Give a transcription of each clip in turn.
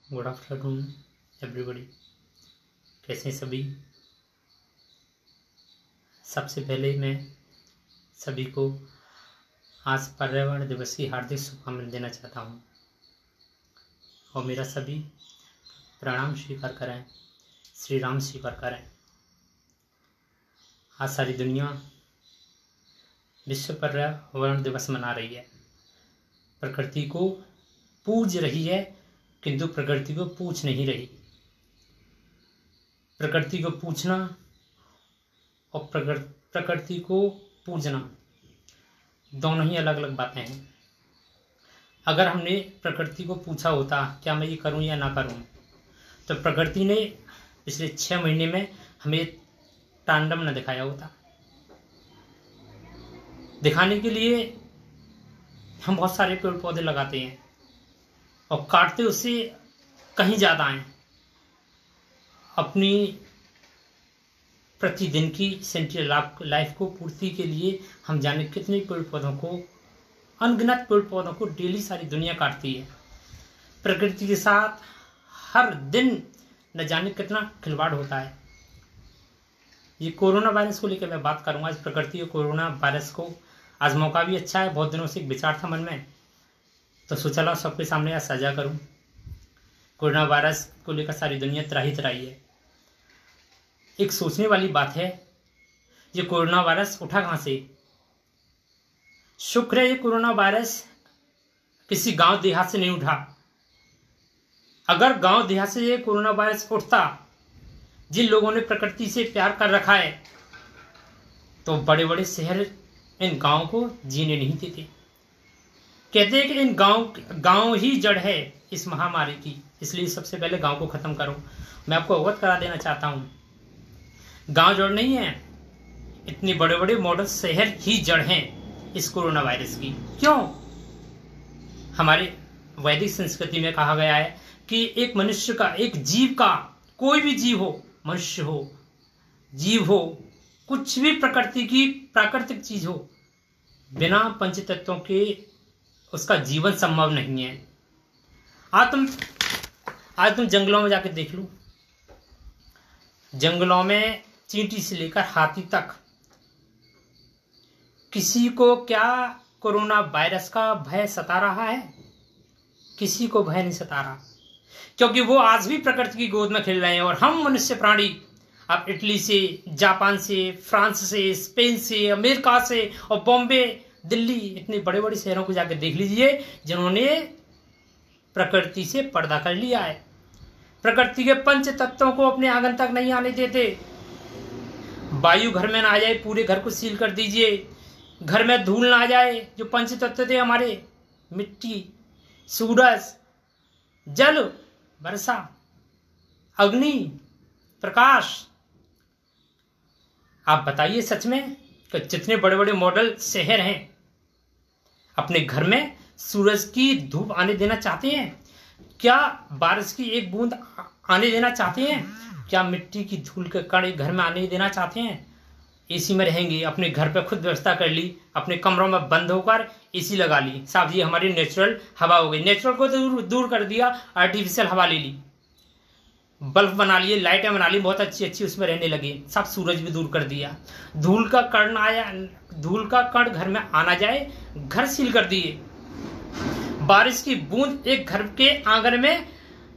Good afternoon everybody. कैसे हैं सभी? सबसे पहले मैं सभी को आज पर्यावरण दिवस की हार्दिक शुभकामनाएं देना चाहता हूं और मेरा सभी प्रणाम स्वीकार करें, श्री राम स्वीकार करें। आज सारी दुनिया विश्व पर्यावरण दिवस मना रही है। प्रकृति को पूज रही है किंतु प्रकृति को पूछ नहीं रही। प्रकृति को पूछना और प्रकृति को पूजना दोनों ही अलग अलग बातें हैं। अगर हमने प्रकृति को पूछा होता क्या मैं ये करूं या ना करूं, तो प्रकृति ने पिछले 6 महीने में हमें तांडव न दिखाया होता। दिखाने के लिए हम बहुत सारे पेड़ पौधे लगाते हैं और काटते उससे कहीं ज़्यादा हैं। अपनी प्रतिदिन की सेंट्रल लाइफ को पूर्ति के लिए हम जाने कितने पेड़ पौधों को, अनगिनत पेड़ पौधों को डेली सारी दुनिया काटती है। प्रकृति के साथ हर दिन न जाने कितना खिलवाड़ होता है। ये कोरोना वायरस को लेकर मैं बात करूंगा। आज प्रकृति और कोरोना वायरस को आज मौका भी अच्छा है। बहुत दिनों से एक विचार था मन में, तो सोचा ला सबके सामने आज साझा करूं। कोरोना वायरस को लेकर सारी दुनिया त्राही त्राही है। एक सोचने वाली बात है, ये कोरोना वायरस उठा कहां से? शुक्र है ये कोरोना वायरस किसी गांव देहात से नहीं उठा। अगर गांव देहात से ये कोरोना वायरस उठता, जिन लोगों ने प्रकृति से प्यार कर रखा है, तो बड़े बड़े शहर इन गांव को जीने नहीं देते। कहते हैं कि इन गांव ही जड़ है इस महामारी की, इसलिए सबसे पहले गांव को खत्म करो। मैं आपको अवगत करा देना चाहता हूं, गांव जड़ नहीं है, इतने बड़े बड़े मॉडल शहर ही जड़ हैं इस कोरोना वायरस की। क्यों? हमारे वैदिक संस्कृति में कहा गया है कि एक मनुष्य का, एक जीव का, कोई भी जीव हो, मनुष्य हो, जीव हो, कुछ भी प्रकृति की प्राकृतिक चीज हो, बिना पंचतत्वों के उसका जीवन संभव नहीं है। आज तुम जंगलों में जाकर देख लो। जंगलों में चींटी से लेकर हाथी तक किसी को क्या कोरोना वायरस का भय सता रहा है? किसी को भय नहीं सता रहा, क्योंकि वो आज भी प्रकृति की गोद में खेल रहे हैं। और हम मनुष्य प्राणी अब इटली से, जापान से, फ्रांस से, स्पेन से, अमेरिका से और बॉम्बे, दिल्ली, इतने बड़े बड़े शहरों को जाकर देख लीजिए जिन्होंने प्रकृति से पर्दा कर लिया है। प्रकृति के पंच तत्वों को अपने आंगन तक नहीं आने देते। वायु घर में ना आ जाए, पूरे घर को सील कर दीजिए। घर में धूल ना आ जाए, जो पंच तत्व थे हमारे, मिट्टी, सूरज, जल, वर्षा, अग्नि, प्रकाश। आप बताइए सच में कि जितने बड़े बड़े मॉडल शहर हैं, अपने घर में सूरज की धूप आने देना चाहते हैं क्या? बारिश की एक बूंद आने देना चाहते हैं क्या? मिट्टी की धूल के कण घर में आने देना चाहते हैं? एसी में रहेंगे, अपने घर पे खुद व्यवस्था कर ली, अपने कमरों में बंद होकर एसी लगा ली। साहब जी हमारी नेचुरल हवा हो गई। नेचुरल को दूर कर दिया, आर्टिफिशियल हवा ले ली, बल्ब बना लिए, लाइटें बना ली, बहुत अच्छी अच्छी उसमें रहने लगे। सब सूरज भी दूर कर दिया। धूल का कण घर में आना जाए, घर सील कर दिए। बारिश की बूंद एक घर के आंगन में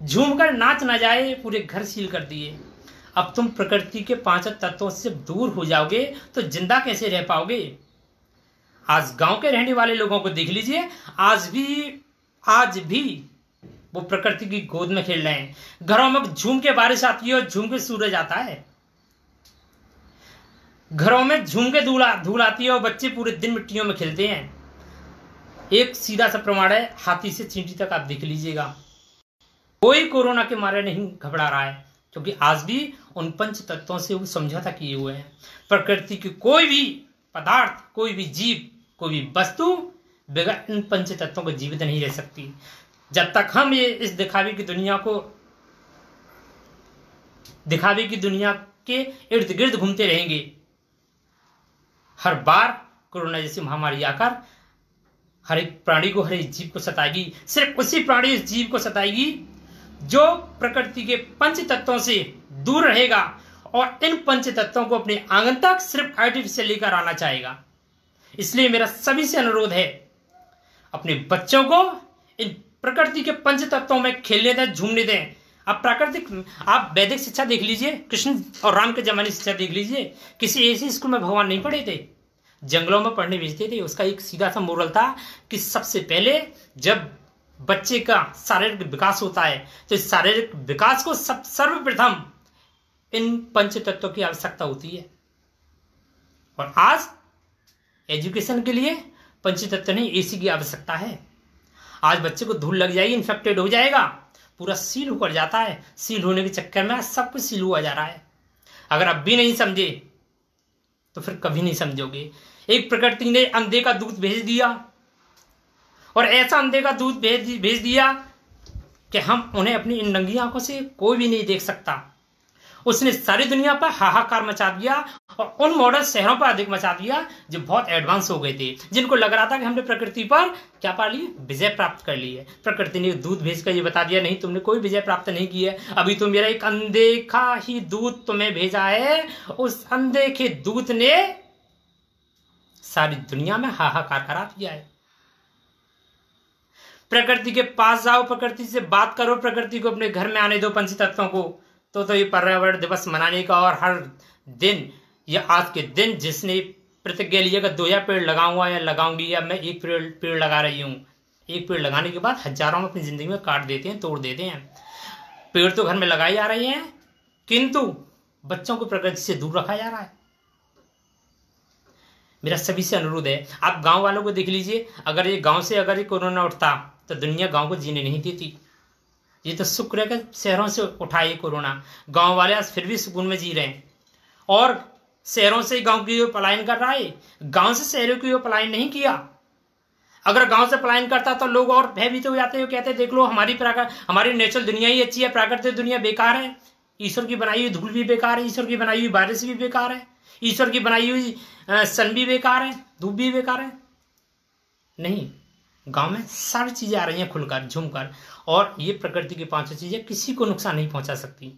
झूमकर नाच ना जाए, पूरे घर सील कर दिए। अब तुम प्रकृति के 5 तत्वों से दूर हो जाओगे तो जिंदा कैसे रह पाओगे? आज गांव के रहने वाले लोगों को देख लीजिए, आज भी वो प्रकृति की गोद में खेल रहे हैं। घरों में झूम के बारिश आती है और झूम के सूरज आता है। घरों में झूम के धूल आती है और बच्चे पूरे दिन मिट्टियों में खेलते हैं। एक सीधा सा प्रमाण है, हाथी से चींटी तक आप देख लीजिएगा, कोई कोरोना के मारे नहीं घबरा रहा है, क्योंकि आज भी उन पंच तत्वों से वो समझौता किए हुए हैं। प्रकृति की कोई भी पदार्थ, कोई भी जीव, कोई भी वस्तु बगैर इन पंच तत्वों को जीवित नहीं रह सकती। जब तक हम ये इस दिखावे की दुनिया के इर्द गिर्द घूमते रहेंगे, हर बार कोरोना जैसी महामारी आकर हर एक प्राणी को, हर एक जीव को सताएगी। सिर्फ उसी प्राणी, इस जीव को सताएगी जो प्रकृति के पंच तत्वों से दूर रहेगा और इन पंच तत्वों को अपने आंगन तक सिर्फ आर्टिफिशियल लेकर आना चाहेगा। इसलिए मेरा सभी से अनुरोध है, अपने बच्चों को इन प्रकृति के पंच तत्वों में खेलने दें, झूमने दें। आप वैदिक शिक्षा देख लीजिए, कृष्ण और राम के जमाने की शिक्षा देख लीजिए, किसी ऐसे स्कूल में भगवान नहीं पढ़े थे, जंगलों में पढ़ने भेजते थे। उसका एक सीधा सा मोरल था कि सबसे पहले जब बच्चे का शारीरिक विकास होता है तो इस शारीरिक विकास को सर्वप्रथम इन पंच तत्वों की आवश्यकता होती है। और आज एजुकेशन के लिए पंच तत्व नहीं, एसी की आवश्यकता है। आज बच्चे को धूल लग जाएगी, इन्फेक्टेड हो जाएगा, पूरा सील होकर जाता है। सील होने के चक्कर में सब कुछ सील हुआ जा रहा है। अगर अब भी नहीं समझे तो फिर कभी नहीं समझोगे। एक प्रकृति ने अंधे का दूध भेज दिया और ऐसा अंधे का दूध भेज दिया कि हम उन्हें अपनी इन नंगी आंखों से कोई भी नहीं देख सकता। उसने सारी दुनिया पर हाहाकार मचा दिया और उन मॉडर्न शहरों पर अधिक मचा दिया जो बहुत एडवांस हो गए थे, जिनको लग रहा था कि हमने प्रकृति पर क्या पा ली, विजय प्राप्त कर ली है। प्रकृति ने दूध भेजकर ये बता दिया, नहीं, तुमने कोई विजय प्राप्त नहीं की है, अभी तो मेरा एक अनदेखा ही दूत तुम्हें भेजा है। उस अनदेखे दूत ने सारी दुनिया में हाहाकार करा दिया है। प्रकृति के पास जाओ, प्रकृति से बात करो, प्रकृति को अपने घर में आने दो, पंच तत्वों को। तो ये पर्यावरण दिवस मनाने का और हर दिन या आज के दिन जिसने प्रतिज्ञा लिया कि 2000 पेड़ लगाऊंगा या लगाऊंगी या मैं एक पेड़ लगा रही हूं, एक पेड़ लगाने के बाद हजारों अपनी जिंदगी में काट देते हैं, तोड़ देते हैं। पेड़ तो घर में लगाए जा रहे हैं, किंतु बच्चों को प्रकृति से दूर रखा जा रहा है। मेरा सभी से अनुरोध है, आप गांव वालों को देख लीजिए, अगर ये गांव से अगर ये कोरोना उठता तो दुनिया गांव को जीने नहीं देती। ये तो शुक्र है कि शहरों से उठा ये कोरोना, गांव वाले आज फिर भी सुकून में जी रहे हैं और शहरों से गांव की ओर पलायन कर रहा है, गांव से शहरों की ओर पलायन नहीं किया। अगर गांव से पलायन करता तो लोग और भयभीत हो जाते, कहते देख लो हमारी नेचुरल दुनिया ही अच्छी है, प्राकृतिक दुनिया बेकार है, ईश्वर की बनाई हुई धूल भी बेकार है, ईश्वर की बनाई हुई बारिश भी बेकार है, ईश्वर की बनाई हुई सन भी बेकार है, धूप भी बेकार है। नहीं, गांव में सारी चीजें आ रही हैं खुलकर, झूमकर, और ये प्रकृति की पांचों चीजें किसी को नुकसान नहीं पहुंचा सकती।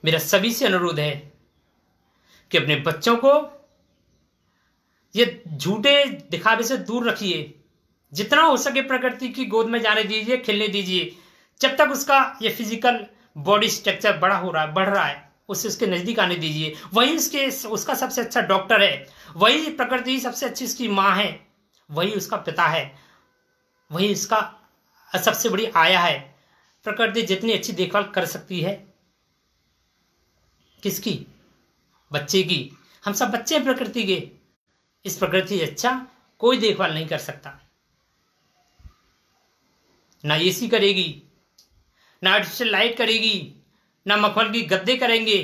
मेरा सभी से अनुरोध है कि अपने बच्चों को ये झूठे दिखावे से दूर रखिए, जितना हो सके प्रकृति की गोद में जाने दीजिए, खेलने दीजिए। जब तक उसका ये फिजिकल बॉडी स्ट्रक्चर बढ़ रहा है, उसके नजदीक आने दीजिए। वही उसका सबसे अच्छा डॉक्टर है, वही प्रकृति सबसे अच्छी उसकी माँ है, वही उसका पिता है, वही उसका सबसे बड़ी आया है। प्रकृति जितनी अच्छी देखभाल कर सकती है, किसकी? बच्चे की। हम सब बच्चे हैं प्रकृति के। इस प्रकृति से अच्छा कोई देखभाल नहीं कर सकता। ना एसी करेगी, ना आर्टिफिशियल लाइट करेगी, ना मखमल की गद्दे करेंगे।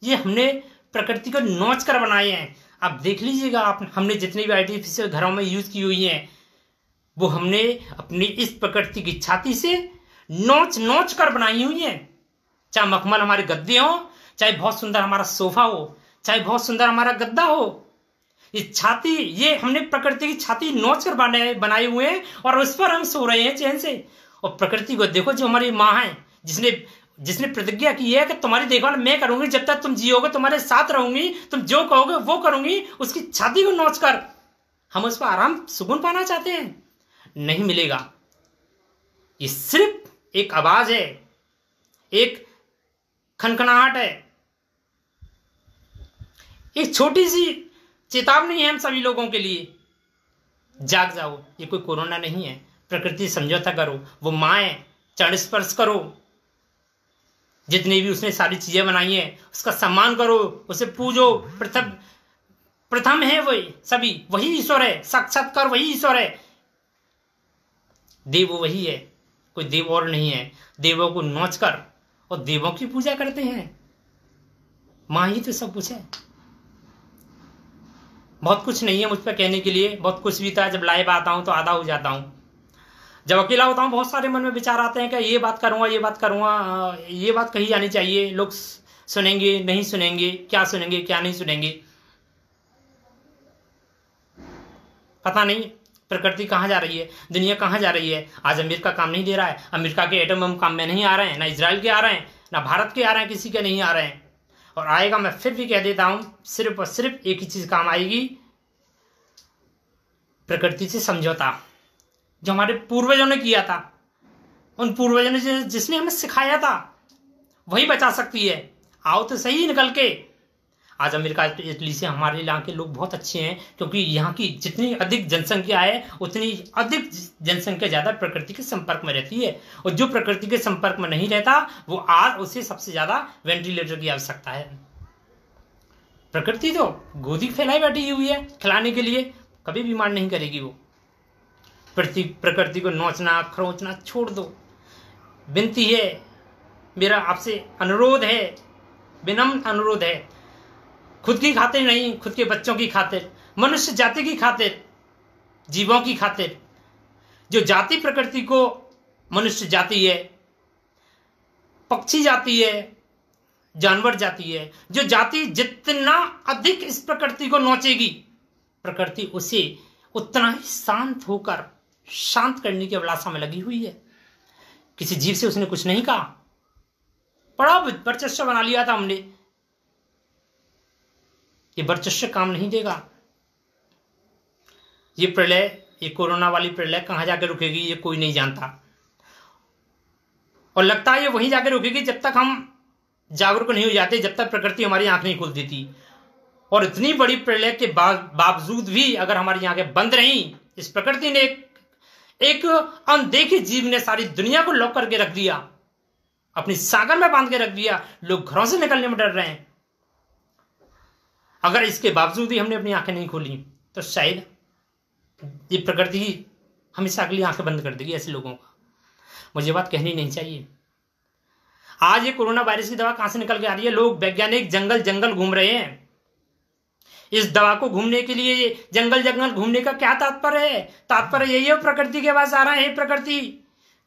ये हमने प्रकृति को नोच कर बनाए हैं। आप देख लीजिएगा, हमने जितने भी आर्टिफिशियल घरों में यूज की हुई हैं, वो हमने अपनी इस प्रकृति की छाती से नोच नोच कर बनाई हुई हैं। चाहे मखमल हमारे गद्दे हो, चाहे बहुत सुंदर हमारा सोफा हो, चाहे बहुत सुंदर हमारा गद्दा हो, ये छाती, ये हमने प्रकृति की छाती नोच कर बनाए हुए हैं और उस पर हम सो रहे हैं चैन से। और प्रकृति को देखो, जो हमारी माँ है, जिसने प्रतिज्ञा की है कि तुम्हारी देखभाल मैं करूंगी, जब तक तुम जियोगे तुम्हारे साथ रहूंगी, तुम जो कहोगे वो करूंगी, उसकी छाती को नोच कर हम उस पर आराम सुकून पाना चाहते हैं, नहीं मिलेगा। ये सिर्फ एक आवाज है, एक खनखनाहट है, एक छोटी सी चेतावनी है हम सभी लोगों के लिए। जाग जाओ, ये कोई कोरोना नहीं है। प्रकृति समझौता करो, वो माँ है, चरण स्पर्श करो, जितनी भी उसने सारी चीजें बनाई हैं उसका सम्मान करो, उसे पूजो। प्रथम है वही, सभी वही ईश्वर है, साक्षात्कार वही ईश्वर है, देव वही है, कोई देव और नहीं है। देवों को नोच कर और देवों की पूजा करते हैं। माँ ही तो सब कुछ है। बहुत कुछ नहीं है मुझ पर कहने के लिए, बहुत कुछ भी था। जब लाइव आता हूं तो आधा हो जाता हूं, जब अकेला होता हूं बहुत सारे मन में विचार आते हैं कि ये बात करूंगा, ये बात करूंगा, ये बात कही जानी चाहिए, लोग सुनेंगे नहीं सुनेंगे, क्या सुनेंगे क्या नहीं सुनेंगे, पता नहीं। प्रकृति कहाँ जा रही है, दुनिया कहाँ जा रही है। आज अमेरिका काम नहीं दे रहा है, अमेरिका के एटम बम काम में नहीं आ रहे हैं, ना इजराइल के आ रहे हैं, ना भारत के आ रहे हैं, किसी के नहीं आ रहे हैं। और आएगा, मैं फिर भी कह देता हूं, सिर्फ और सिर्फ एक ही चीज काम आएगी, प्रकृति से समझौता। जो हमारे पूर्वजों ने किया था, उन पूर्वजों ने जिसने हमें सिखाया था, वही बचा सकती है। आओ तो सही निकल के। आज अमेरिका इटली से हमारे यहाँ के लोग बहुत अच्छे हैं, क्योंकि यहाँ की जितनी अधिक जनसंख्या है उतनी अधिक जनसंख्या ज्यादा प्रकृति के संपर्क में रहती है। और जो प्रकृति के संपर्क में नहीं रहता, वो आज उसे सबसे ज्यादा वेंटिलेटर की आवश्यकता है। प्रकृति तो गोदी फैलाई बैठी हुई है खिलाने के लिए, कभी बीमार नहीं करेगी वो। प्रकृति को नोचना खरोचना छोड़ दो। विनती है, मेरा आपसे अनुरोध है, विनम्र अनुरोध है, खुद की खातिर नहीं, खुद के बच्चों की खातिर, मनुष्य जाति की खातिर, जीवों की खातिर। जो जाति प्रकृति को मनुष्य जाति है, पक्षी जाति है, जानवर जाति है, जो जाति जितना अधिक इस प्रकृति को नोचेगी, प्रकृति उसे उतना ही शांत होकर शांत करने की अभिलाषा में लगी हुई है। किसी जीव से उसने कुछ नहीं कहा, बड़ा वर्चस्व बना लिया था हमने। ये वर्चस्व काम नहीं देगा। ये प्रलय, ये कोरोना वाली प्रलय कहां जाकर रुकेगी ये कोई नहीं जानता। और लगता है ये वहीं जाकर रुकेगी जब तक हम जागरूक नहीं हो जाते, जब तक प्रकृति हमारी आंख नहीं खोल देती। और इतनी बड़ी प्रलय के बावजूद भी अगर हमारी आंखें बंद रही, इस प्रकृति ने एक अनदेखे जीव ने सारी दुनिया को लॉक करके रख दिया, अपनी सागर में बांध के रख दिया। लोग घरों से निकलने में डर रहे हैं। अगर इसके बावजूद ही हमने अपनी आंखें नहीं खोली, तो शायद ये प्रकृति ही हमेशा के लिए आंखें बंद कर देगी ऐसे लोगों का। मुझे बात कहनी नहीं चाहिए। आज ये कोरोना वायरस की दवा कहां से निकल के आ रही है? लोग वैज्ञानिक जंगल जंगल घूम रहे हैं। इस दवा को घूमने के लिए जंगल जंगल घूमने का क्या तात्पर्य है? तात्पर्य यही है, प्रकृति के पास आ रहा है, प्रकृति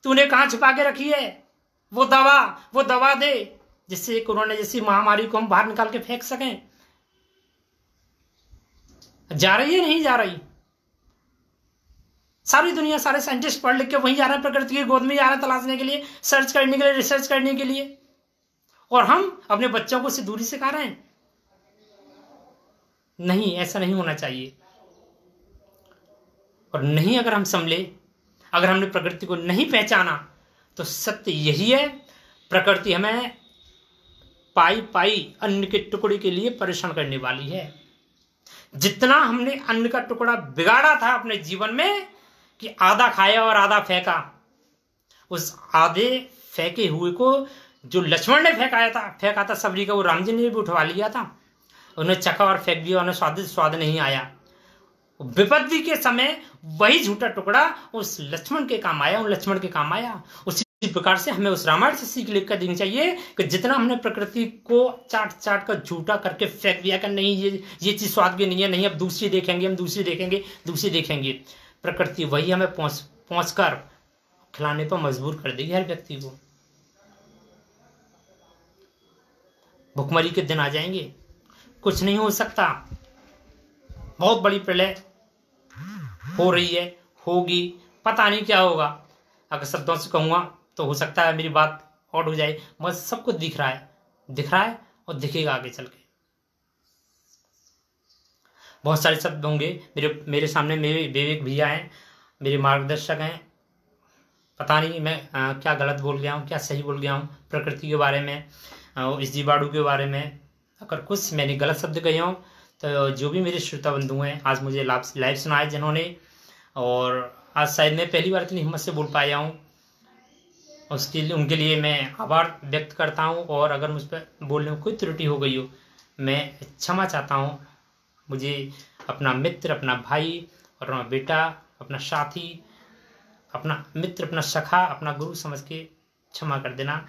तूने कहां छुपा के रखी है वो दवा दे, जिससे कोरोना जैसी महामारी को हम बाहर निकाल के फेंक सकें। जा रही है नहीं जा रही? सारी दुनिया, सारे साइंटिस्ट पढ़ लिख के वहीं जा रहे हैं, प्रकृति की गोद में जा रहे हैं तलाशने के लिए, सर्च करने के लिए, रिसर्च करने के लिए। और हम अपने बच्चों को इससे दूरी सिखा रहे हैं। नहीं, ऐसा नहीं होना चाहिए। और नहीं, अगर हम संभले, अगर हमने प्रकृति को नहीं पहचाना, तो सत्य यही है, प्रकृति हमें पाई पाई अन्न के टुकड़े के लिए परेशान करने वाली है। जितना हमने अन्न का टुकड़ा बिगाड़ा था अपने जीवन में कि आधा खाया और आधा फेंका, उस आधे फेंके हुए को जो लक्ष्मण ने फेंका था सबरी का, वो राम जी ने भी उठवा लिया था। उन्हें चखा और फेंक दिया, उन्हें स्वाद नहीं आया। विपत्ति के समय वही झूठा टुकड़ा उस लक्ष्मण के काम आया, उन लक्ष्मण के काम आया। उसी प्रकार से हमें उस रामायण से सीख लेकर देनी चाहिए कि जितना हमने प्रकृति को चाट चाट कर झूठा करके फेंक दिया कि नहीं ये चीज स्वाद की नहीं है, नहीं अब दूसरी देखेंगे, हम दूसरी देखेंगे, प्रकृति वही हमें पहुंच कर खिलाने पर मजबूर कर देगी हर व्यक्ति को। भुखमरी के दिन आ जाएंगे, कुछ नहीं हो सकता। बहुत बड़ी प्रलय हो रही है, होगी, पता नहीं क्या होगा। अगर शब्दों से कहूंगा तो हो सकता है मेरी बात और हो जाए। बस सबको दिख रहा है और दिखेगा आगे चल के। बहुत सारे शब्द होंगे मेरे सामने, मेरे विवेक भैया हैं, मेरे मार्गदर्शक हैं। पता नहीं मैं क्या गलत बोल गया हूँ, क्या सही बोल गया हूँ प्रकृति के बारे में, इस जीवाणु के बारे में। अगर कुछ मैंने गलत शब्द कहे हों तो जो भी मेरे श्रोता बंधु हैं, आज मुझे लाइव सुना है जिन्होंने, और आज शायद मैं पहली बार इतनी हिम्मत से बोल पाया हूँ, उसके लिए उनके लिए मैं आभार व्यक्त करता हूँ। और अगर मुझ पर बोलने में कोई त्रुटि हो गई हो, मैं क्षमा चाहता हूँ। मुझे अपना मित्र, अपना भाई और अपना बेटा, अपना साथी, अपना मित्र, अपना सखा, अपना गुरु समझ के क्षमा कर देना।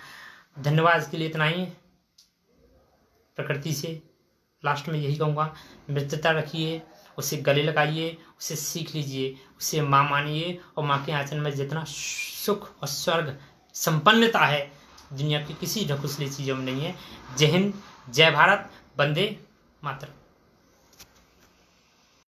धन्यवाद। इसके लिए इतना ही। प्रकृति से लास्ट में यही कहूँगा, मित्रता रखिए, उसे गले लगाइए, उसे सीख लीजिए, उसे माँ मानिए। और माँ के आंचल में जितना सुख और स्वर्ग संपन्नता है, दुनिया की किसी ढकुसली चीज़ों में नहीं है। जय हिंद, जय भारत, वंदे मातरम।